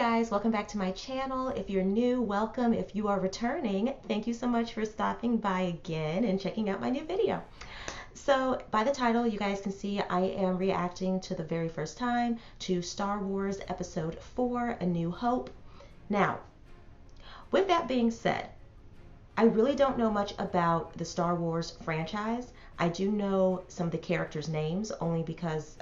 guys, welcome back to my channel. If you're new, welcome. If you are returning, thank you so much for stopping by again and checking out my new video. So by the title, you guys can see I am reacting to the very first time to Star Wars Episode 4, A New Hope. Now, with that being said, I really don't know much about the Star Wars franchise. I do know some of the characters' names only because,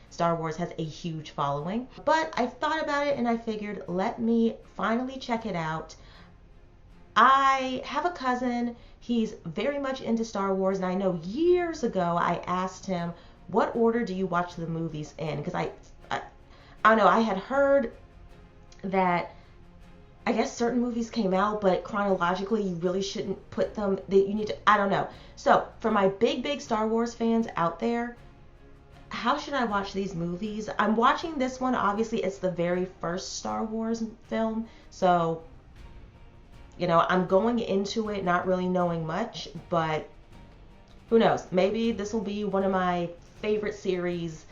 Star Wars has a huge following. But I thought about it and I figured, let me finally check it out. I have a cousin, he's very much into Star Wars, and I know years ago I asked him, what order do you watch the movies in? Because I don't know, I had heard that I guess certain movies came out, but chronologically you really shouldn't put them, that you need to, I don't know. So for my big Star Wars fans out there, how should I watch these movies? I'm watching this one, obviously it's the very first Star Wars film, so I'm going into it not really knowing much, but who knows, maybe this will be one of my favorite series.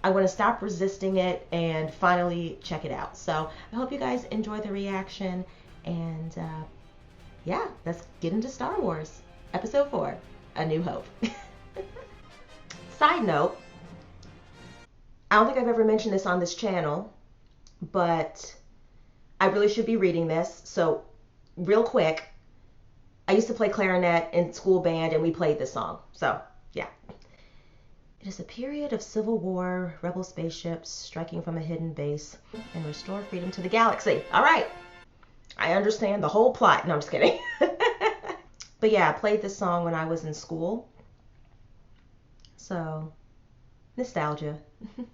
I want to stop resisting it and finally check it out. So I hope you guys enjoy the reaction, and yeah, let's get into Star Wars Episode 4, A New Hope. Side note, I don't think I've ever mentioned this on this channel, but I really should be reading this. So real quick, I used to play clarinet in school band and we played this song. So yeah. It is a period of civil war, rebel spaceships striking from a hidden base and restore freedom to the galaxy. All right. I understand the whole plot. No, I'm just kidding. But yeah, I played this song when I was in school. So, nostalgia. I'm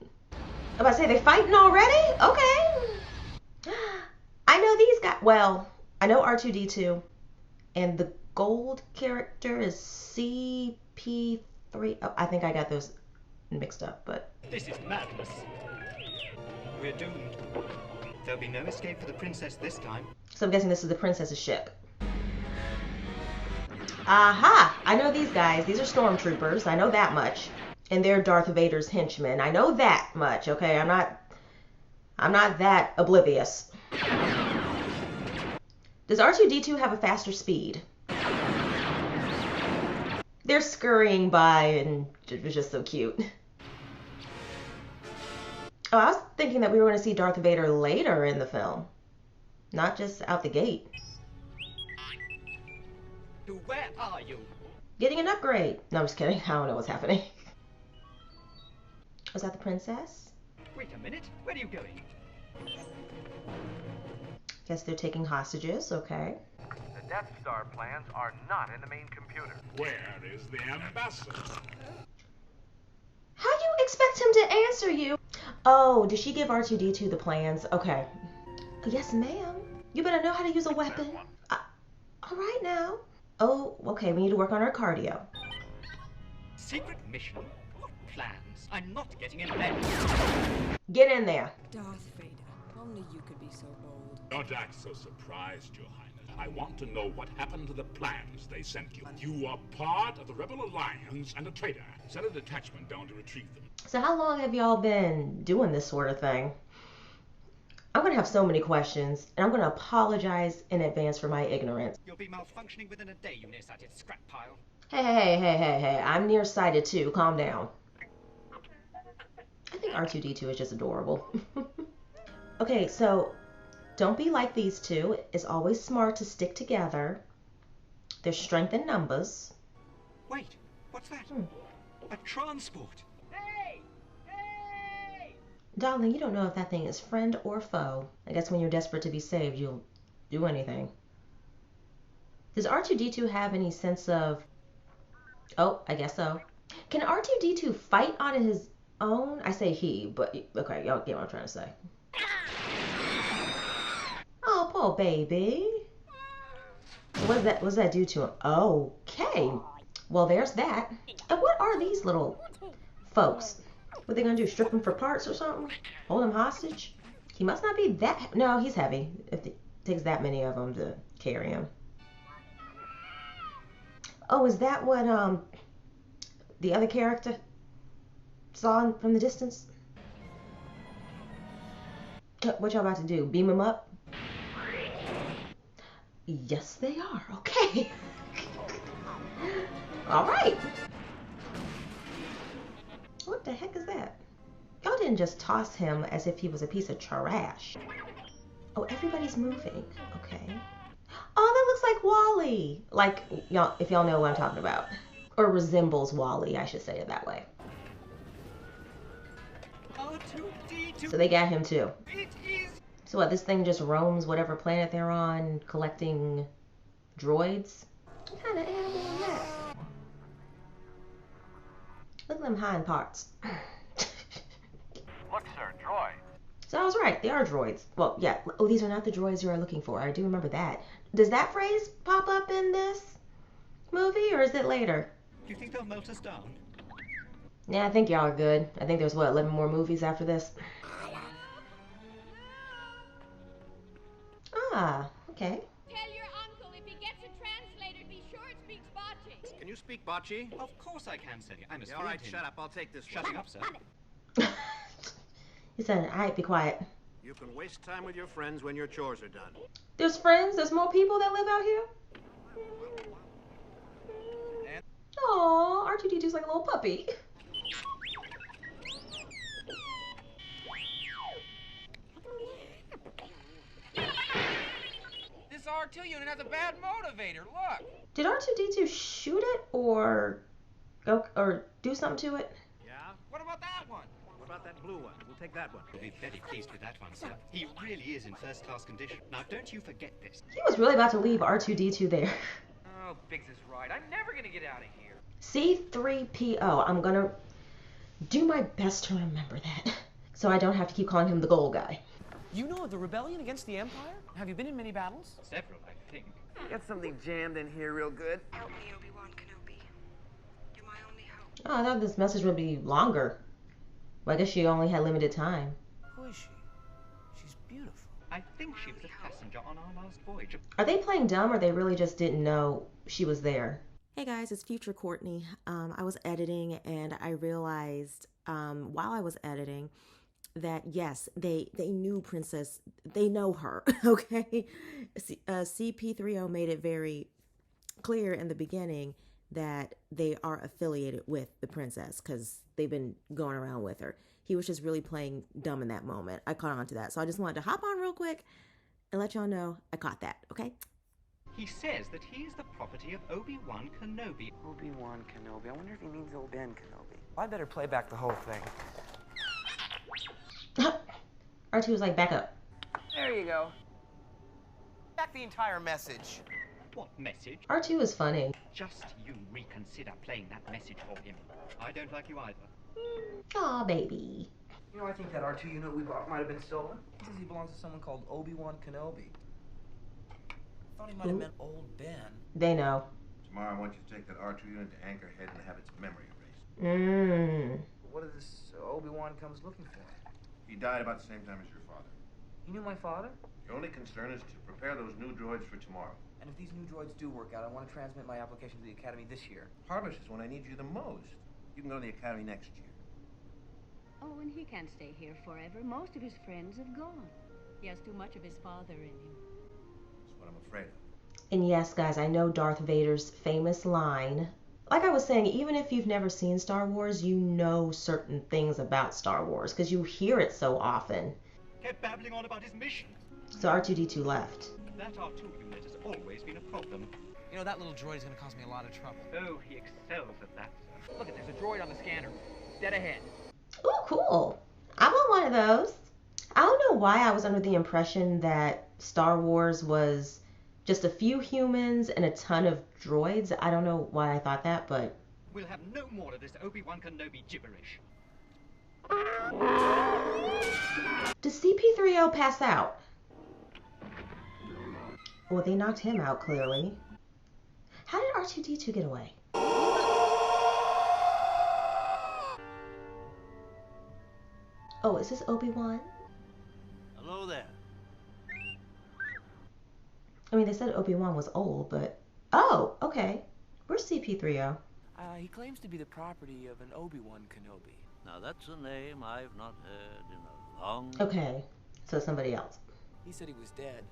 about to say, they fighting already? Okay. I know these guys. Well, I know R2-D2. And the gold character is CP3. Oh, I think I got those mixed up, but... This is madness. We're doomed. There'll be no escape for the princess this time. So I'm guessing this is the princess's ship. Aha! I know these guys. These are stormtroopers. I know that much. And they're Darth Vader's henchmen. I know that much, okay? I'm not that oblivious. Does R2-D2 have a faster speed? They're scurrying by and it was just so cute. Oh, I was thinking that we were going to see Darth Vader later in the film. Not just out the gate. Where are you? Getting an upgrade. No, I'm just kidding. I don't know what's happening. Was that the princess? Wait a minute. Where are you going? Guess they're taking hostages. Okay. The Death Star plans are not in the main computer. Where is the ambassador? How do you expect him to answer you? Oh, did she give R2-D2 the plans? Okay. Yes, ma'am. You better know how to use a weapon. All right now. Oh, okay. We need to work on our cardio. Secret mission? What plans? I'm not getting in bed. Get in there. Darth Vader, only you could be so bold. Don't act so surprised, Your Highness. I want to know what happened to the plans they sent you. You are part of the Rebel Alliance and a traitor. Send a detachment down to retrieve them. So how long have y'all been doing this sort of thing? I'm going to have so many questions, and I'm going to apologize in advance for my ignorance. You'll be malfunctioning within a day, you nearsighted scrap pile. Hey. I'm nearsighted too. Calm down. I think R2-D2 is just adorable. Okay, so don't be like these two. It's always smart to stick together. There's strength in numbers. Wait, what's that? A transport. Hey! Hey! Darling, you don't know if that thing is friend or foe. I guess when you're desperate to be saved, you'll do anything. Does R2-D2 have any sense of... Oh, I guess so. Can R2-D2 fight on his own? I say he, but okay, y'all get what I'm trying to say. Oh, poor baby. What does that do to him? Okay. Well, there's that. And what are these little folks? What are they going to do? Strip him for parts or something? Hold him hostage? He must not be that... No, he's heavy. If it takes that many of them to carry him. Oh, is that what the other character saw from the distance? What y'all about to do? Beam him up? Yes, they are. Okay. All right. What the heck is that? Y'all didn't just toss him as if he was a piece of trash. Oh, everybody's moving. Okay. Oh, that looks like Wall-E. Like, y'all, if y'all know what I'm talking about. Or resembles Wall-E, I should say it that way. R2-D2. So they got him too. It is. So what, this thing just roams whatever planet they're on, collecting droids? What kind of animal is that? Look at them hind parts. Look, sir, droid. So I was right, they are droids. Well, yeah. Oh, these are not the droids you are looking for. I do remember that. Does that phrase pop up in this movie, or is it later? Do you think they'll melt us down? Yeah, I think y'all are good. I think there's, what, 11 more movies after this? Ah, okay. Tell your uncle if he gets a translator, be sure it speaks Bocce. Can you speak Bocce? Of course I can, sir. I'm a Yeah, all right, shut up. I'll take this one. Shutting up, sir. He said, all right, be quiet. You can waste time with your friends when your chores are done. There's friends? There's more people that live out here? Aww, R2-D2's like a little puppy. This R2 unit has a bad motivator, look! Did R2-D2 shoot it or go or do something to it? Yeah? What about that one? What about that blue one? We'll take that one. You'll be very pleased with that one, sir. He really is in first-class condition. Now, don't you forget this. He was really about to leave R2-D2 there. Oh, Biggs is right. I'm never gonna get out of here. C-3PO. I'm gonna do my best to remember that, so I don't have to keep calling him the gold guy. You know of the rebellion against the Empire? Have you been in many battles? Several, I think. Get something jammed in here real good. Help me, Obi-Wan Kenobi. You're my only hope. Oh, I thought this message would be longer. Well, I guess she only had limited time. Who is she? She's beautiful. I think she was a passenger on our last voyage. Are they playing dumb, or they really just didn't know she was there? Hey guys, it's Future Courtney. I was editing and I realized while I was editing that yes, they knew Princess, they know her, okay? CP3O made it very clear in the beginning that they are affiliated with the princess because they've been going around with her. He was just really playing dumb in that moment. I caught on to that. So I just wanted to hop on real quick and let y'all know I caught that, okay? He says that he is the property of Obi-Wan Kenobi. Obi-Wan Kenobi. I wonder if he means old Ben Kenobi. I better play back the whole thing. R2 was like, back up. There you go. Back the entire message. What message? R2 is funny. Just you reconsider playing that message for him. I don't like you either. Aw, baby. You know, I think that R2 unit we bought might have been stolen. He says he belongs to someone called Obi-Wan Kenobi. I thought he might have meant old Ben. They know. Tomorrow I want you to take that R2 unit to Anchorhead and have its memory erased. Mmm. What is this Obi-Wan comes looking for? He died about the same time as your father. You knew my father? Your only concern is to prepare those new droids for tomorrow. And if these new droids do work out, I want to transmit my application to the Academy this year. Harvest is when I need you the most. You can go to the Academy next year. Oh, and he can't stay here forever. Most of his friends have gone. He has too much of his father in him. That's what I'm afraid of. And yes, guys, I know Darth Vader's famous line. Like I was saying, even if you've never seen Star Wars, you know certain things about Star Wars because you hear it so often. Kept babbling on about his mission. So R2-D2 left. That R2 unit has always been a problem. You know, that little droid is gonna cause me a lot of trouble. Oh, he excels at that, sir. Look, there's a droid on the scanner. Dead ahead. Ooh, cool. I want one of those. I don't know why I was under the impression that Star Wars was just a few humans and a ton of droids. I don't know why I thought that, but... We'll have no more of this Obi-Wan Kenobi gibberish. Did CP3O pass out? Well, they knocked him out, clearly. How did R2-D2 get away? Oh, is this Obi-Wan? Hello there. I mean, they said Obi-Wan was old, but... Oh, okay. Where's CP3O? He claims to be the property of an Obi-Wan Kenobi. Now that's a name I've not heard in a long... Okay. So somebody else. He said he was dead.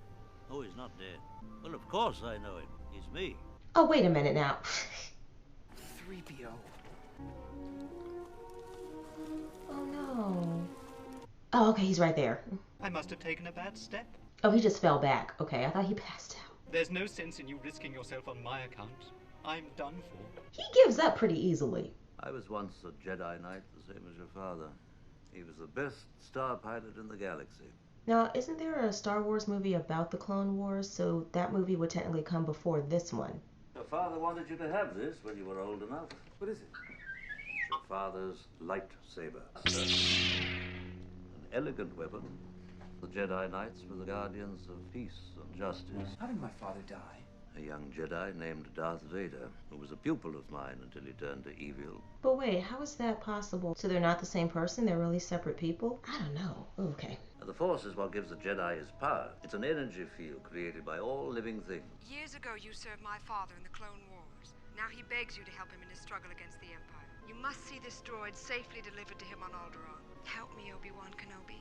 Oh, he's not dead. Well, of course I know him. He's me. Oh, wait a minute now. 3PO. Oh, no. Oh, okay, he's right there. I must have taken a bad step. Oh, he just fell back. Okay, I thought he passed out. There's no sense in you risking yourself on my account. I'm done for. He gives up pretty easily. I was once a Jedi Knight, the same as your father. He was the best star pilot in the galaxy. Now, isn't there a Star Wars movie about the Clone Wars? So that movie would technically come before this one. Your father wanted you to have this when you were old enough. What is it? Your father's lightsaber. An elegant weapon. The Jedi Knights were the guardians of peace and justice. How did my father die? A young Jedi named Darth Vader, who was a pupil of mine until he turned to evil. But wait, how is that possible? So they're not the same person? They're really separate people? I don't know. Okay. The Force is what gives the Jedi his power. It's an energy field created by all living things. Years ago, you served my father in the Clone Wars. Now he begs you to help him in his struggle against the Empire. You must see this droid safely delivered to him on Alderaan. Help me, Obi-Wan Kenobi.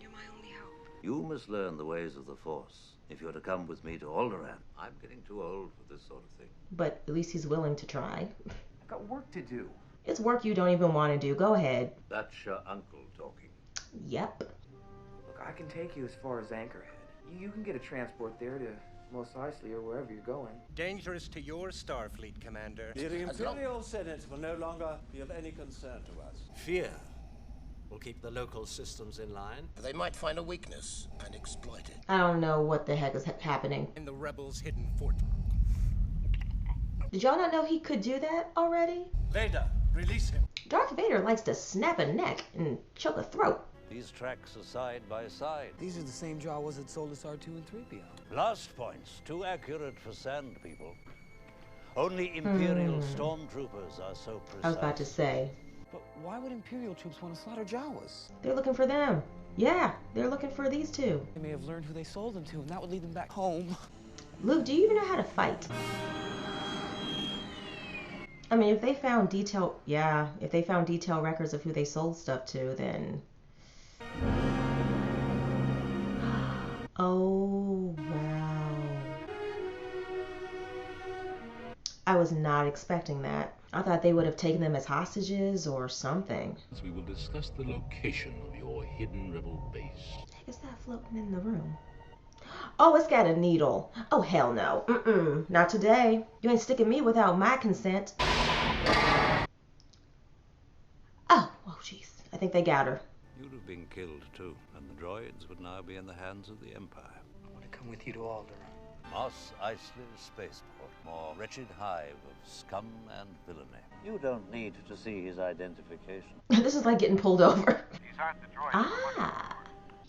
You're my only hope. You must learn the ways of the Force if you're to come with me to Alderaan. I'm getting too old for this sort of thing. But at least he's willing to try. I've got work to do. It's work you don't even want to do. Go ahead. That's your uncle talking. Yep. Look, I can take you as far as Anchorhead. You can get a transport there to Mos Eisley or wherever you're going. Dangerous to your Starfleet, Commander. The Imperial Senate will no longer be of any concern to us. Fear will keep the local systems in line. They might find a weakness and exploit it. I don't know what the heck is happening. In the rebels' hidden fort. Did y'all not know he could do that already? Vader, release him. Darth Vader likes to snap a neck and choke a throat. These tracks are side by side. These are the same Jawas that sold us R2 and 3PO. Blast points, too accurate for sand people. Only Imperial stormtroopers are so precise. I was about to say. But why would Imperial troops want to slaughter Jawas? They're looking for them. Yeah, they're looking for these two. They may have learned who they sold them to, and that would lead them back home. Luke, do you even know how to fight? I mean, if they found detailed records of who they sold stuff to, then... Oh, wow. I was not expecting that. I thought they would have taken them as hostages or something. We will discuss the location of your hidden rebel base. What the heck is that floating in the room? Oh, it's got a needle. Oh, hell no. Not today. You ain't sticking me without my consent. Oh, jeez. I think they got her. You'd have been killed too, and the droids would now be in the hands of the Empire. I want to come with you to Alderaan. Mos Eisley Spaceport, more wretched hive of scum and villainy. You don't need to see his identification. This is like getting pulled over. These aren't the droids. Ah.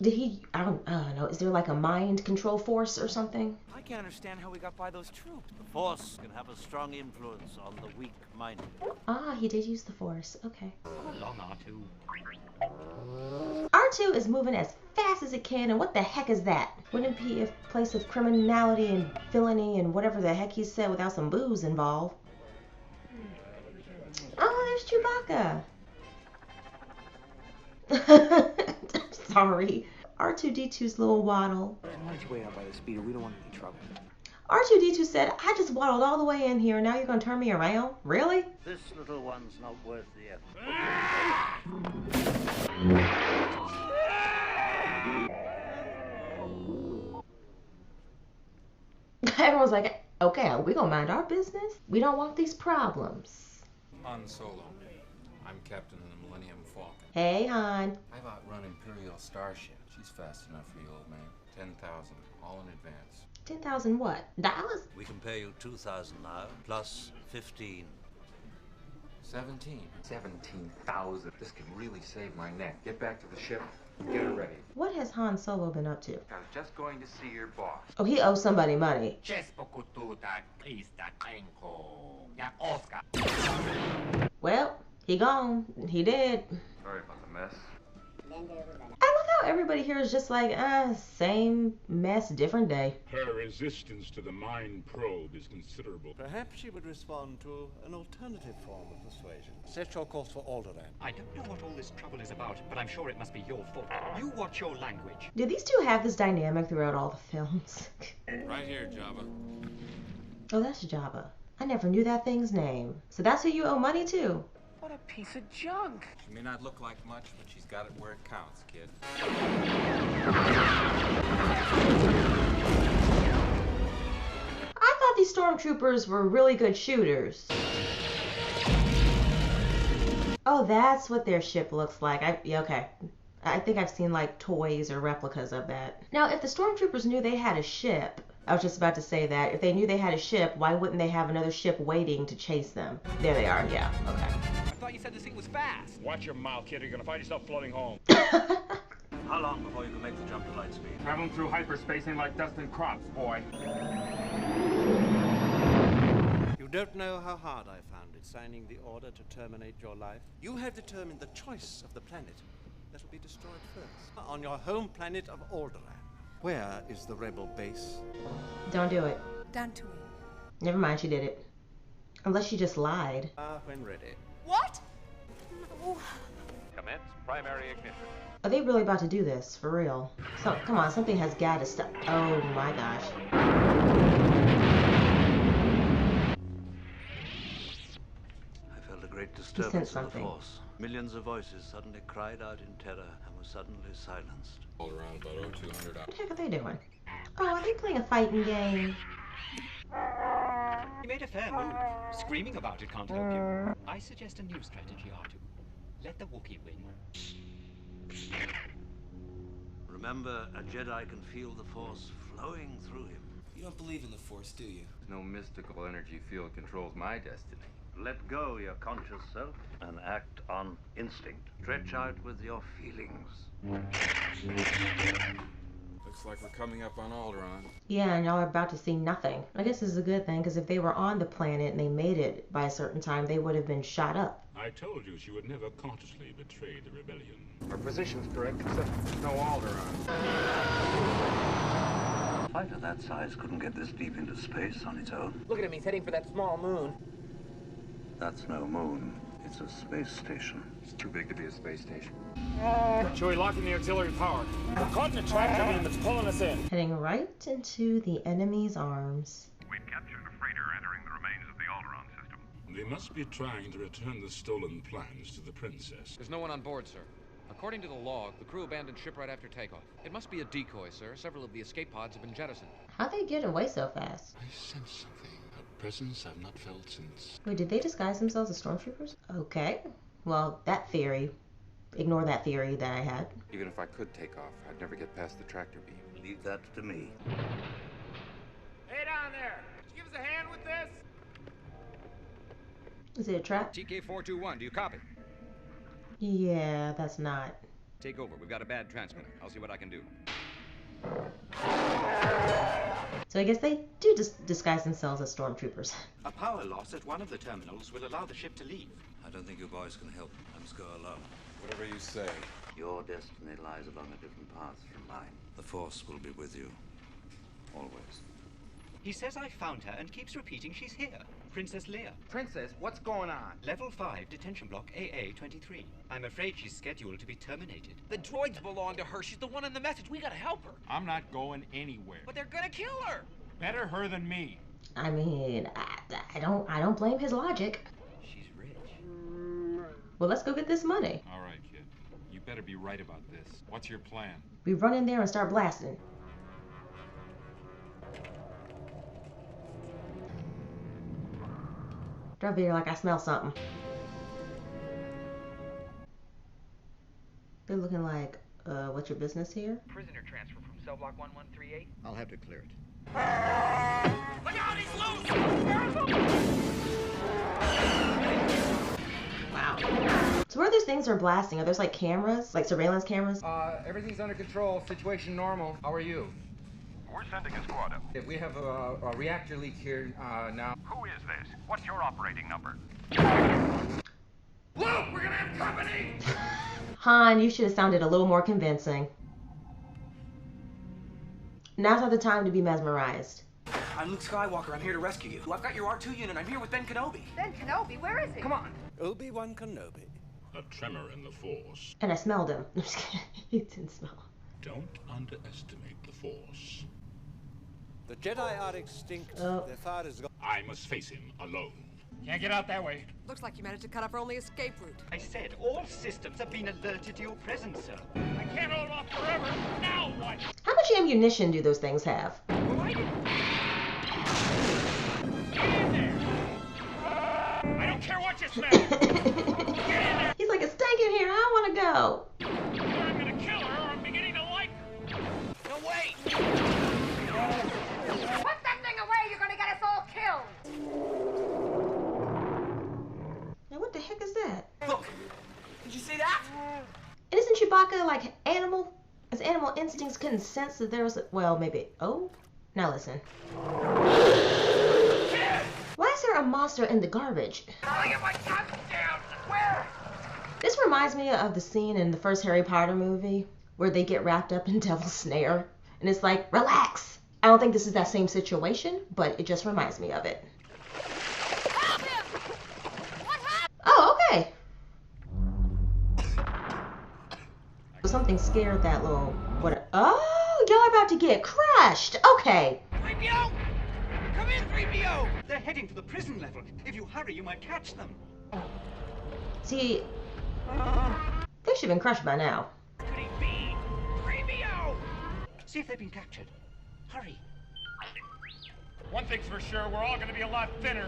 Did he, I don't know, is there like a mind control force or something? I can't understand how we got by those troops. The Force can have a strong influence on the weak-minded. Ah, he did use the Force. Okay. Come along, R2. R2 is moving as fast as it can, and what the heck is that? Wouldn't it be a place of criminality and villainy and whatever the heck he said without some booze involved? Oh, there's Chewbacca. Sorry. R2-D2's little waddle. Why don't you wait out by the speeder? We don't want any trouble. R2-D2 said, I just waddled all the way in here, now you're going to turn me around? Really? This little one's not worth the effort. Everyone's like, okay, we're going to mind our business. We don't want these problems. Han Solo. I'm captain of the Millennium Falcon. Hey, Han. I've outrun Imperial Starship. She's fast enough for you, old man. 10,000, all in advance. 10,000 what? Dollars? We can pay you 2,000 now, plus 15. 17. 17,000. This could really save my neck. Get back to the ship and get her ready. What has Han Solo been up to? I was just going to see your boss. Oh, he owes somebody money. Well, he gone. He did. Sorry about the mess. I love how everybody here is just like, same mess, different day. Her resistance to the mind probe is considerable. Perhaps she would respond to an alternative form of persuasion. Set your course for Alderaan. I don't know what all this trouble is about, but I'm sure it must be your fault. You watch your language. Do these two have this dynamic throughout all the films? Right here, Jabba. Oh, that's Jabba. I never knew that thing's name. So that's who you owe money to? What a piece of junk. She may not look like much, but she's got it where it counts, kid. I thought these stormtroopers were really good shooters. Oh, that's what their ship looks like. Yeah, okay. I think I've seen like toys or replicas of that. Now, if the stormtroopers knew they had a ship, I was just about to say that. If they knew they had a ship, why wouldn't they have another ship waiting to chase them? There they are, yeah, okay. I thought you said this thing was fast. Watch your mouth, kid. You're gonna find yourself floating home. How long before you can make the jump to light speed? Traveling through hyperspace ain't like dust and crops, boy. You don't know how hard I found it signing the order to terminate your life. You have determined the choice of the planet that will be destroyed first. On your home planet of Alderaan. Where is the rebel base? Don't do it. Dantooine. Never mind, she did it. Unless she just lied. When ready. What? No. Commence primary ignition. Are they really about to do this? For real? So, come on, something has got to stop. Oh my gosh. I felt a great disturbance in the Force. Millions of voices suddenly cried out in terror and were suddenly silenced. All around about 200 What the heck are they doing? Oh, are they playing a fighting game? You made a fair move. Screaming about it can't help you. I suggest a new strategy, R2. Let the Wookiee win. Remember, a Jedi can feel the Force flowing through him. You don't believe in the Force, do you? No mystical energy field controls my destiny. Let go your conscious self and act on instinct. Stretch out with your feelings. Looks like we're coming up on Alderaan. Yeah, and y'all are about to see nothing. I guess this is a good thing, because if they were on the planet and they made it by a certain time, they would have been shot up. I told you she would never consciously betray the rebellion. Our position's correct, except no Alderaan. A fighter that size couldn't get this deep into space on its own. Look at him, he's heading for that small moon. That's no moon. It's a space station. It's too big to be a space station. Chewie, locking the auxiliary power. We're caught in a trap coming that's pulling us in. Heading right into the enemy's arms. We've captured a freighter entering the remains of the Alderaan system. They must be trying to return the stolen plans to the princess. There's no one on board, sir. According to the log, the crew abandoned ship right after takeoff. It must be a decoy, sir. Several of the escape pods have been jettisoned. How'd they get away so fast? I sense something. A presence I've not felt since... Wait, did they disguise themselves as stormtroopers? Okay. Well, that theory. Ignore that theory that I had. Even if I could take off, I'd never get past the tractor beam. Leave that to me. Hey down there! Could you give us a hand with this? Is it a trap? TK421, do you copy? Yeah, that's not. Take over. We've got a bad transmitter. I'll see what I can do. So I guess they do disguise themselves as stormtroopers. A power loss at one of the terminals will allow the ship to leave. I don't think you boys can help. I must go alone. Whatever you say. Your destiny lies along a different path from mine. The Force will be with you. Always. He says I found her and keeps repeating she's here. Princess Leia. Princess, what's going on? Level 5, detention block AA-23. I'm afraid she's scheduled to be terminated. The droids belong to her. She's the one in the message. We gotta help her. I'm not going anywhere. But they're gonna kill her. Better her than me. I mean, I don't blame his logic. She's rich. Well, let's go get this money. All right, kid. You better be right about this. What's your plan? We run in there and start blasting. Drive there like I smell something. They're looking like, what's your business here? Prisoner transfer from cell block 1138. I'll have to clear it. Look out, he's loose! Wow. So where those things are blasting? Are those like cameras? Like surveillance cameras? Everything's under control. Situation normal. How are you? We're sending a squad up. We have a reactor leak here now. Who is this? What's your operating number? Luke, we're gonna have company! Han, you should have sounded a little more convincing. Now's not the time to be mesmerized. I'm Luke Skywalker. I'm here to rescue you. I've got your R2 unit. I'm here with Ben Kenobi. Ben Kenobi, where is he? Come on. Obi-Wan Kenobi. A tremor in the Force. And I smelled him. I'm just kidding. He didn't smell him. Don't underestimate the Force. The Jedi are extinct. Oh. Their father is gone. I must face him alone. Can't get out that way. Looks like you managed to cut off our only escape route. I said all systems have been alerted to your presence, sir. I can't hold off forever. Now what? How much ammunition do those things have? Get in there. I don't care what you smell. Get in there. He's like, it's stank in here. I want to go. Either I'm gonna kill her or I'm beginning to like her. No, wait. Put that thing away, you're gonna get us all killed. Now what the heck is that? Look, did you see that? And isn't Chewbacca like animal? His animal instincts couldn't sense that there was well, maybe. Oh, now listen. Why is there a monster in the garbage? I'll get my tongue down. Where? This reminds me of the scene in the first Harry Potter movie where they get wrapped up in Devil's Snare. And it's like, relax. I don't think this is that same situation, but it just reminds me of it. Help him! What happened? Oh, okay. Something scared that little... What? Oh, y'all are about to get crushed. Okay. 3PO! Come in, 3PO! They're heading to the prison level. If you hurry, you might catch them. See, they should have been crushed by now. Could he be? 3PO! See if they've been captured. Hurry. One thing's for sure, we're all gonna be a lot thinner.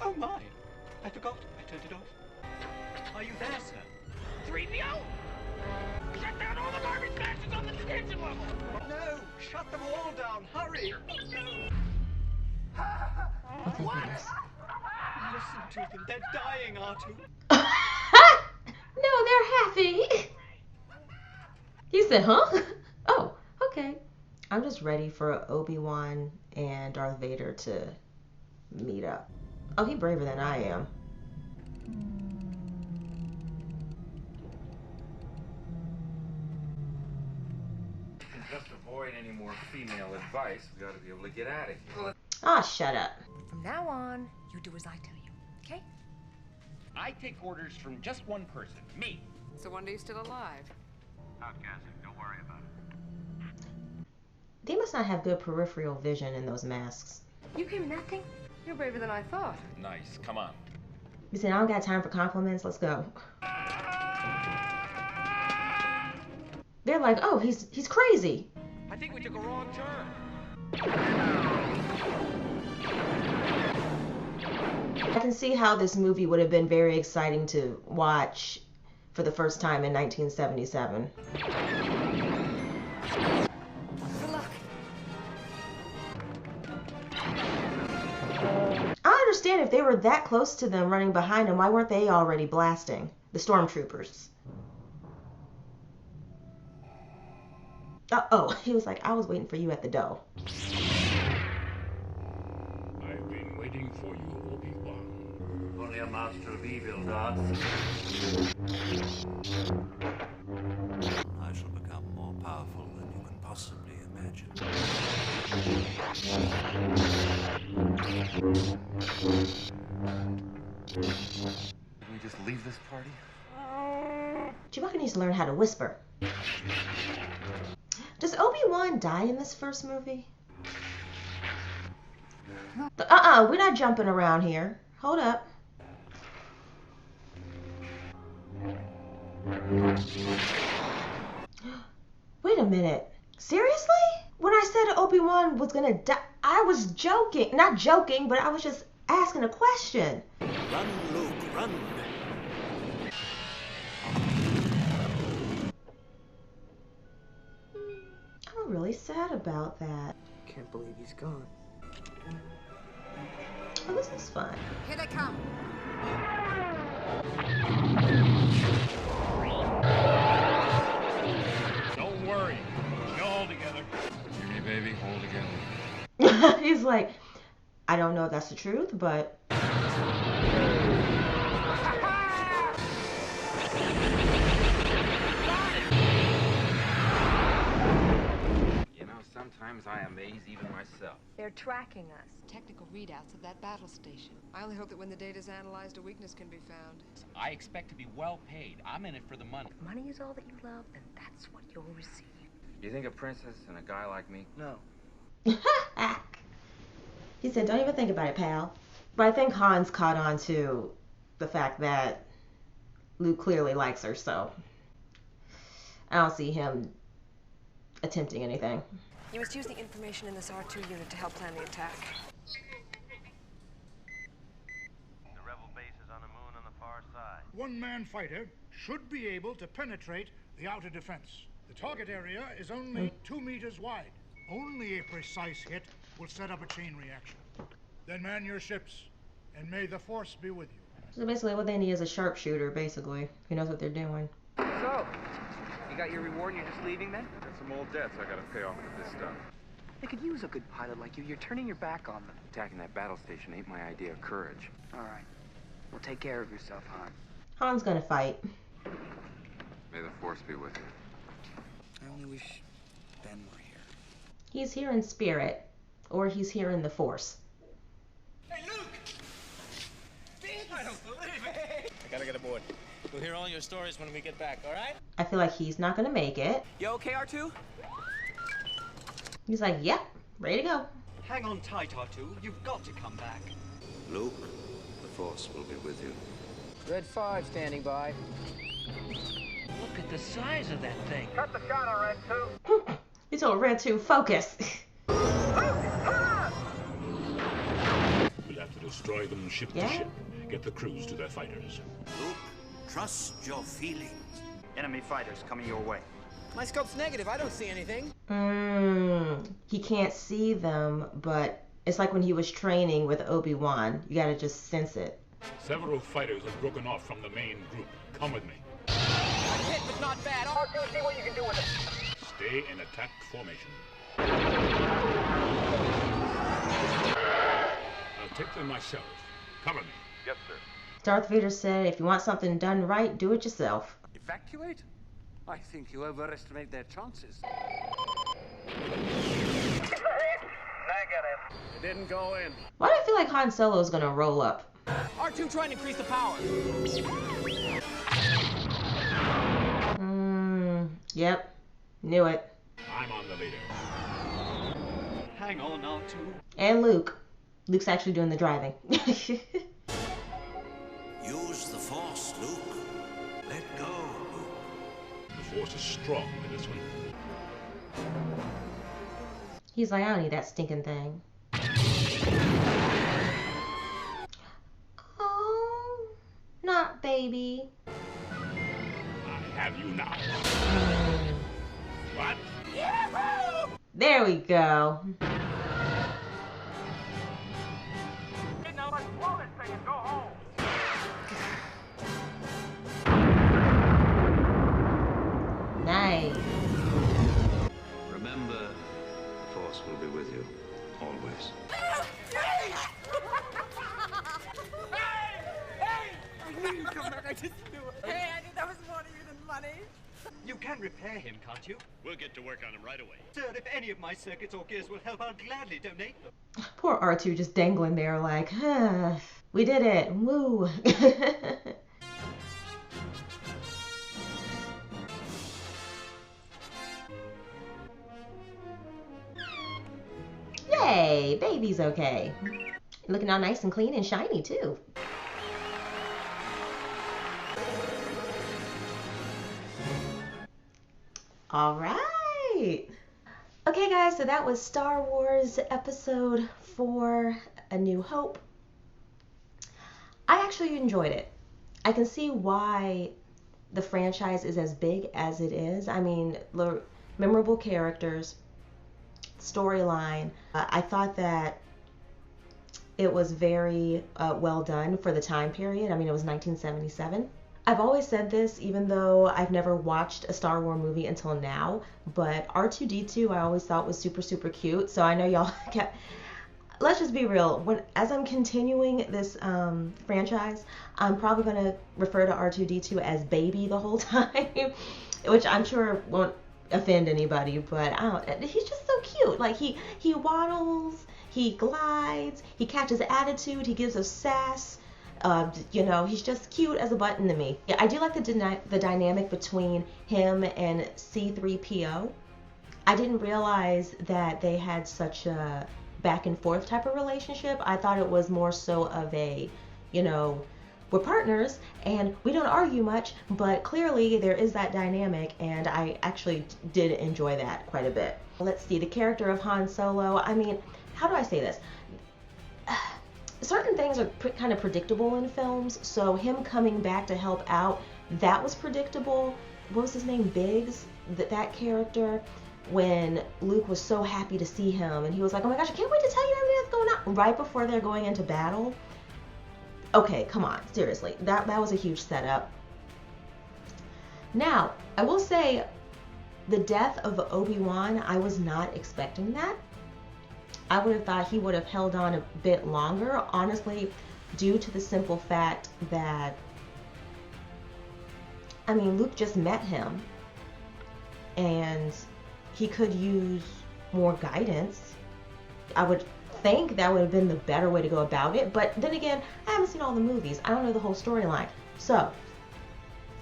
Oh my. I forgot. I turned it off. Are you there, sir? 3PO! Shut down all the garbage bashes on the detention level! No! Shut them all down! Hurry! No! Oh, thank goodness. Listen to them. They're dying, R2. No, they're happy. He said, huh? Oh, okay. I'm just ready for Obi-Wan and Darth Vader to meet up. Oh, he's braver than I am. Just avoid any more female advice. We ought to be able to get out of here. Ah, shut up. From now on, you do as I tell you, okay? I take orders from just one person, me. So wonder you're still alive. Outcasting, don't worry about it. They must not have good peripheral vision in those masks. You came in that thing? You're braver than I thought. Nice. Come on. You said, I don't got time for compliments. Let's go. They're like, oh, he's crazy. I think we took a wrong turn. I can see how this movie would have been very exciting to watch for the first time in 1977. Good luck. I understand if they were that close to them running behind them, why weren't they already blasting? The stormtroopers. Oh, he was like, I was waiting for you at the door. I've been waiting for you, Obi-Wan. Only a master of evil, Darth. I shall become more powerful than you can possibly imagine. Can we just leave this party? Chewbacca needs to learn how to whisper. Does Obi-Wan die in this first movie? We're not jumping around here. Hold up. Wait a minute. Seriously? When I said Obi-Wan was gonna die, I was joking. Not joking, but I was just asking a question. Run, Luke, run. I'm really sad about that. Can't believe he's gone. Oh, this is fun. Here they come. Don't worry. We'll hold together. Jimmy, baby, hold together. He's like, I don't know if that's the truth, but... You know Sometimes I amaze even myself. They're tracking us. Technical readouts of that battle station. I only hope that when the data's analyzed, a weakness can be found. I expect to be well paid. I'm in it for the money. If money is all that you love, then that's what you'll receive. You think a princess and a guy like me? No. He said, don't even think about it, pal. But I think Han's caught on to the fact that Luke clearly likes her, so I don't see him attempting anything. You must use the information in this R2 unit to help plan the attack. The rebel base is on the moon on the far side. One-man fighter should be able to penetrate the outer defense. The target area is only 2 meters wide. Only a precise hit will set up a chain reaction. Then man your ships, and may the Force be with you. So basically what they need is a sharpshooter, basically. He knows what they're doing. So, you got your reward and you're just leaving then? Got some old debts I gotta pay off with this stuff. They could use a good pilot like you. You're turning your back on them. Attacking that battle station ain't my idea of courage. All right. Well, take care of yourself, Han. Han's gonna fight. May the Force be with you. I only wish Ben were here. He's here in spirit, or he's here in the Force. Hey, Luke! I don't believe it! I gotta get aboard. We'll hear all your stories when we get back, all right? I feel like he's not gonna make it. You okay, R2? He's like, yep, ready to go. Hang on tight, R2. You've got to come back. Luke, the Force will be with you. Red 5 standing by. Look at the size of that thing. Cut the shot on Red 2. He told Red 2, focus. We'll have to destroy them ship to ship. Get the crews to their fighters. Luke, trust your feelings. Enemy fighters coming your way. My scope's negative. I don't see anything. He can't see them, but it's like when he was training with Obi-Wan. You gotta just sense it. Several fighters have broken off from the main group. Come with me. I'm hit, but not bad. R2, see what you can do with it. Stay in attack formation. I'll take them myself. Cover me. Yes, sir. Darth Vader said, if you want something done right, do it yourself. Evacuate? I think you overestimate their chances. It didn't go in. Why do I feel like Han Solo's gonna roll up? R2 trying to increase the power. Yep. Knew it. I'm on the leader. Hang on, R2. And Luke. Luke's actually doing the driving. Use the Force, Luke. Let go, Luke. The Force is strong in this one. He's like, I don't need that stinking thing. Oh, not baby. I have you now. What? There we go. Now let's blow this thing and go home. Nice. Remember, the Force will be with you, always. I knew you'd come back. I just knew it. Hey, I knew that was more to you than money. You can repair him, can't you? We'll get to work on him right away. Sir, if any of my circuits or gears will help, I'll gladly donate them. Poor R2 just dangling there like, we did it. Woo. Yay, baby's okay. Looking all nice and clean and shiny too. All right. Okay, guys, so that was Star Wars Episode 4, A New Hope. I actually enjoyed it. I can see why the franchise is as big as it is. I mean, memorable characters, storyline. I thought that it was very well done for the time period. I mean, it was 1977. I've always said this, even though I've never watched a Star Wars movie until now, but R2-D2 I always thought was super, super cute. So I know y'all kept... Let's just be real. As I'm continuing this franchise, I'm probably going to refer to R2-D2 as baby the whole time, which I'm sure won't offend anybody, but I don't, he's just so cute. Like he waddles, he glides, he catches attitude, he gives us sass. You know, he's just cute as a button to me. Yeah, I do like the dynamic between him and C-3PO. I didn't realize that they had such a back and forth type of relationship. I thought it was more so of a, you know, we're partners and we don't argue much, but clearly there is that dynamic, and I actually did enjoy that quite a bit. Let's see, the character of Han Solo, I mean, how do I say this? Certain things are kind of predictable in films, so him coming back to help out, that was predictable. What was his name? Biggs? That character, when Luke was so happy to see him, and he was like, oh my gosh, I can't wait to tell you everything that's going on, right before they're going into battle. Okay, come on, seriously. That was a huge setup. Now, I will say, the death of Obi-Wan, I was not expecting that. I would have thought he would have held on a bit longer, honestly, due to the simple fact that, I mean, Luke just met him, and he could use more guidance. I would think that would have been the better way to go about it, but then again, I haven't seen all the movies. I don't know the whole storyline. So,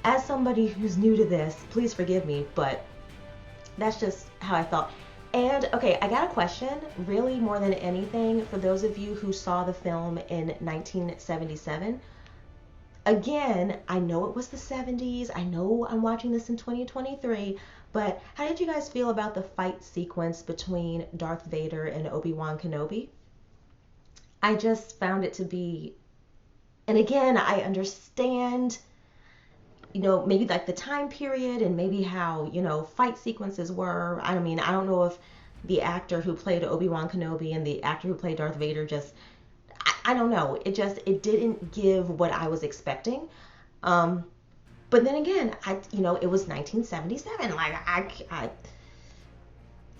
as somebody who's new to this, please forgive me, but that's just how I felt. And, okay, I got a question, really more than anything, for those of you who saw the film in 1977. Again, I know it was the 70s, I know I'm watching this in 2023, but how did you guys feel about the fight sequence between Darth Vader and Obi-Wan Kenobi? I just found it to be, and again, I understand, you know, maybe like the time period and maybe how, you know, fight sequences were. I mean, I don't know if the actor who played Obi-Wan Kenobi and the actor who played Darth Vader just, I don't know. It didn't give what I was expecting. But then again, you know, it was 1977. Like,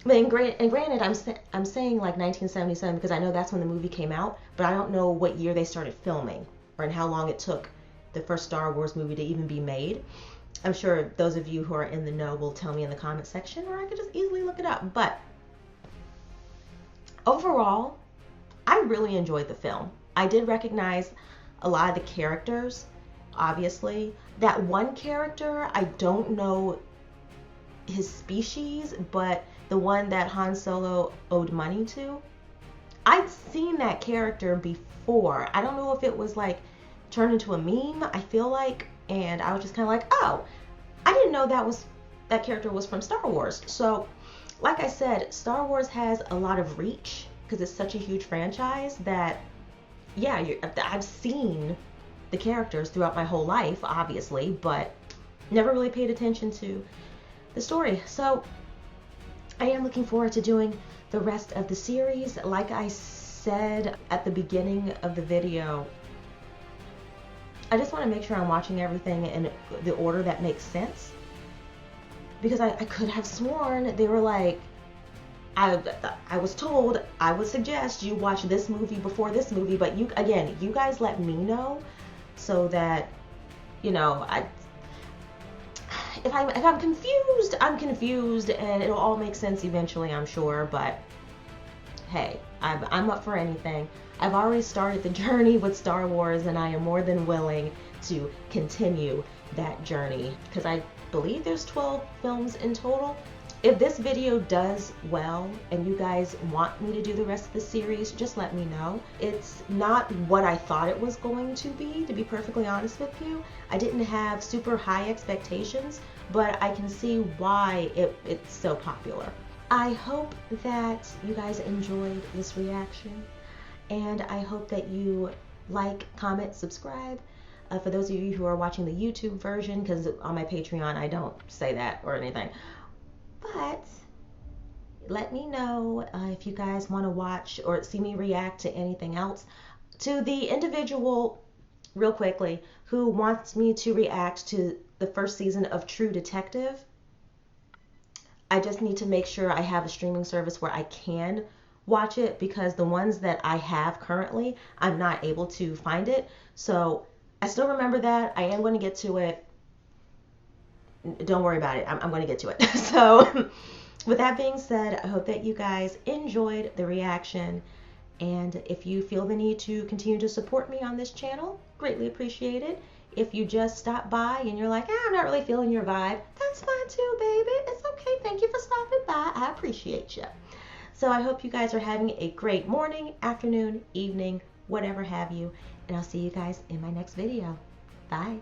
and granted, I'm saying like 1977 because I know that's when the movie came out, but I don't know what year they started filming or and how long it took the first Star Wars movie to even be made. I'm sure those of you who are in the know will tell me in the comment section, or I could just easily look it up. But overall, I really enjoyed the film. I did recognize a lot of the characters, obviously. That one character, I don't know his species, but the one that Han Solo owed money to, I'd seen that character before. I don't know if it was like turned into a meme, I feel like, and I was just kind of like, oh, I didn't know that character was from Star Wars. So, like I said, Star Wars has a lot of reach because it's such a huge franchise that, yeah, I've seen the characters throughout my whole life, obviously, but never really paid attention to the story. So, I am looking forward to doing the rest of the series. Like I said at the beginning of the video, I just want to make sure I'm watching everything in the order that makes sense. Because I could have sworn they were like, I was told I would suggest you watch this movie before this movie, but you guys let me know so that, you know, if I'm confused, I'm confused, and it'll all make sense eventually, I'm sure. But hey, I'm up for anything. I've already started the journey with Star Wars, and I am more than willing to continue that journey because I believe there's 12 films in total. If this video does well and you guys want me to do the rest of the series, just let me know. It's not what I thought it was going to be perfectly honest with you. I didn't have super high expectations, but I can see why it's so popular. I hope that you guys enjoyed this reaction, and I hope that you like, comment, subscribe. For those of you who are watching the YouTube version, because on my Patreon I don't say that or anything. But let me know if you guys want to watch or see me react to anything else. To the individual, real quickly, who wants me to react to the first season of True Detective, I just need to make sure I have a streaming service where I can watch it, because the ones that I have currently, I'm not able to find it. So I still remember that. I am going to get to it. don't worry about it. I'm going to get to it. So with that being said, I hope that you guys enjoyed the reaction. And if you feel the need to continue to support me on this channel, greatly appreciate it. If you just stop by and you're like, I'm not really feeling your vibe, that's fine too, baby. It's okay. Thank you for stopping by. I appreciate you. So I hope you guys are having a great morning, afternoon, evening, whatever have you. And I'll see you guys in my next video. Bye.